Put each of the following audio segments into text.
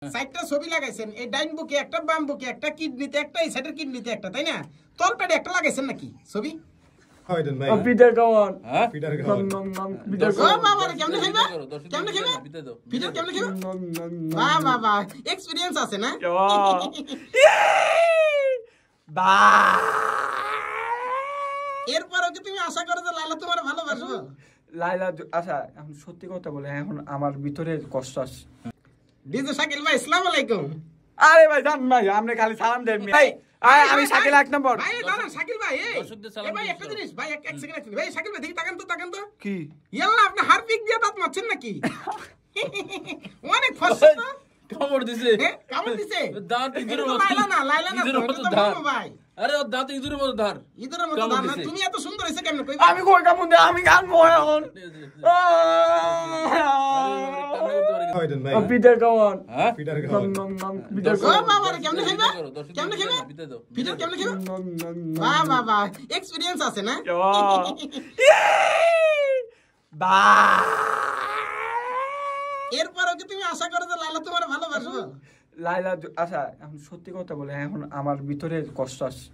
সাইডটা ছবি লাগাইছেন, এই ডাইন বুকে একটা, বাম বুকে একটা, কিডনিতে একটা, এই সাইডের কিডনিতে একটা, তাই না? তলপেটে একটা লাগাইছেন নাকি ছবি? পিটার কেমন? পিটার কেমন? পিটার ও বাবা রে, কেমনে খাইবা? কেমনে খাইবা? পিটার কেমনে খাইবা? বাহ বাহ বাহ, এক্সপেরিয়েন্স আছে না? এরপরও কি তুমি আশা করো যে লাইলা তোমার ভালোবাসবো? লাইলা আচ্ছা, এখন সত্যি কথা বলে এখন আমার ভিতরে কষ্ট আছে। ডিজে শাকিল ভাই, আসসালামু আলাইকুম। আরে ভাই জান ভাই, আপনি খালি সালাম দেন ভাই। আমি শাকিল এক নম্বর। ভাই দাঁড়ান শাকিল ভাই, এই ভাই একটা জিনিস ভাই, এক সেকেন্ড একটু ভাই, শাকিল ভাই দেখি তাকান তো কি ইয়াল্লা, আপনি হারপিক দিয়ে দাঁত মারছেন নাকি? অনেক ফসল তো কামড় দিছে, কামড় দিছে দাঁত ইঁদুরের মতো। লাইলা না ইঁদুরের মতো তো ধার। ভাই, আরে ওর দাঁত ইঁদুরের মতো ধার। ইঁদুরের মতো দাঁত না। তুমি এত সুন্দর হইছে কেমনে কইবা? আমি কই কামুন দে, আমি কামবো এখন। পিটার কেমন? পিটার কেমন? পিটার ও বাবা রে, কেমনে খাইবা? কেমনে খাইবা? পিটার কেমনে খাইবা? বাহ বাহ বাহ, এক্সপেরিয়েন্স আছে না? এরপরও কি তুমি আশা করো যে লাইলা তোমার ভালোবাসবো? লাইলা আচ্ছা, এখন সত্যি কথা বলে এখন আমার ভিতরে কষ্ট আছে।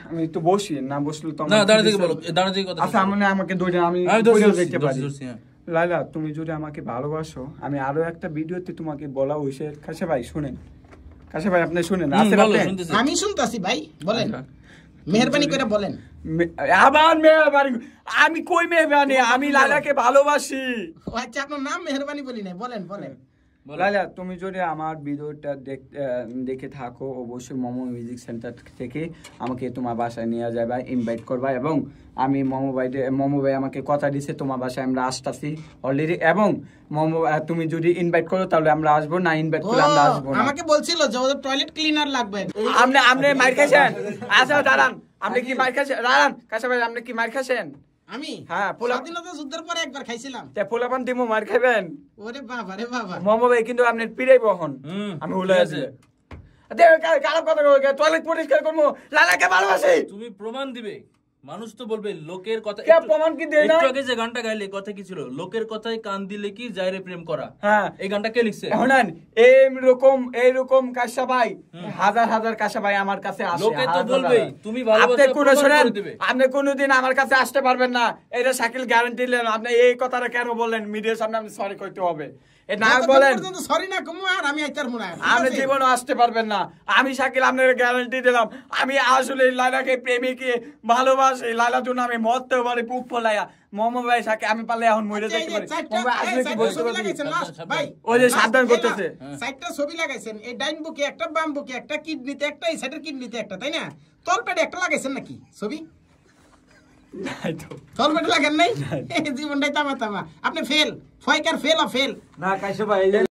আমি একটু বসি, না বসলে তো না, দাঁড়া থেকে বলো, দাঁড়া থেকে কথা। আচ্ছা মানে আমাকে ধরে আমি দেখতে পারি। লাইলা তুমি যদি আমাকে ভালোবাসো, আমি আরো একটা ভিডিওতে তোমাকে বলা হইছে। কাছে ভাই শুনেন, কাছে ভাই আপনি শুনেন। আমি শুনতাছি ভাই, বলেন মেহেরবানি করে বলেন। আবার মেহেরবানি? আমি কই মেহেরবানি, আমি লাইলাকে ভালোবাসি। ও আচ্ছা, আপনার নাম মেহেরবানি বলি নাই, বলেন বলেন। লাইলা তুমি যদি আমার ভিডিওটা দেখে থাকো, অবশ্যই মোমো মিউজিক সেন্টার থেকে আমাকে তোমার বাসায় নিয়ে যাবা, ইনভাইট করবা। এবং আমি মোমো ভাই আমাকে কথা দিছে তোমার বাসায় আমরা আসতেছি অলরেডি। এবং মোমো তুমি যদি ইনভাইট করো তাহলে আমরা আসবো, না ইনভাইট করলে আমরা আসবো না। আমাকে বলছিল যে ওদের টয়লেট ক্লিনার লাগবে। আপনি মাইর খাইছেন? আচ্ছা দাঁড়ান, আপনি কি মাইর খাইছেন? দাঁড়ান কাছে ভাই, আপনি কি মাইর খাইছেন? আমি হ্যাঁ, স্বাধীনতা যুদ্ধের পরে একবার খাইছিলাম। পোলাপান দিমু মার খাইবেন? ওরে বাবা রে বাবা, মোমো ভাই কিন্তু আপনি পিড়াইব এখন। আমি ভুলে গেছি। খারাপ কথা টয়লেট পরিষ্কার করবো, লালাকে ভালোবাসি। তুমি প্রমাণ দিবে, মানুষ তো বলবে লোকের কথা। প্রমাণ কি দেয় না? একটু আগে যে গানটা গাইলে কথা কি ছিল? লোকের কথায় কান দিলে কি যায় রে প্রেম করা। হ্যাঁ, এই গানটা কে লিখছে? শুনেন, এইরকম কাশা ভাই হাজার কাশা ভাই আমার কাছে আসে। লোকে তো বলবেই তুমি ভালোবাসা প্রমাণ করে দিবে। আপনি কোনোদিন আমার কাছে আসতে পারবেন না, এটা শাকিল গ্যারান্টি দিলেন। আপনি এই কথাটা কেন বললেন? মিডিয়ার সামনে আপনি সরি কইতে হবে। না বলেন সরি না কমু, আর আমি আইতার মুনা আপনি জীবনে আসতে পারবেন না। আমি শাকিল আপনার গ্যারান্টি দিলাম, আমি আসলে লাইলাকে প্রেমিকে ভালোবাসি। লাইলার জন্য আমি মরতেও পারি বুক ফলাইয়া। মোমো ভাই শাকিল আমি পারলে এখন মরে যেতে পারি। আসলে কি বলতে ভাই, ওই যে সাবধান করতেছে। সাইডটা ছবি লাগাইছেন, এই ডাইন বুকে একটা, বাম বুকে একটা, কিডনিতে একটা, এই সাইডের কিডনিতে একটা, তাই না? তলপেটে একটা লাগাইছেন নাকি ছবি? তলপেটে লাগান নাই? জীবনটাই তামা। আপনি ফেল, ফয়কার ফেল। না কাইসো ভাই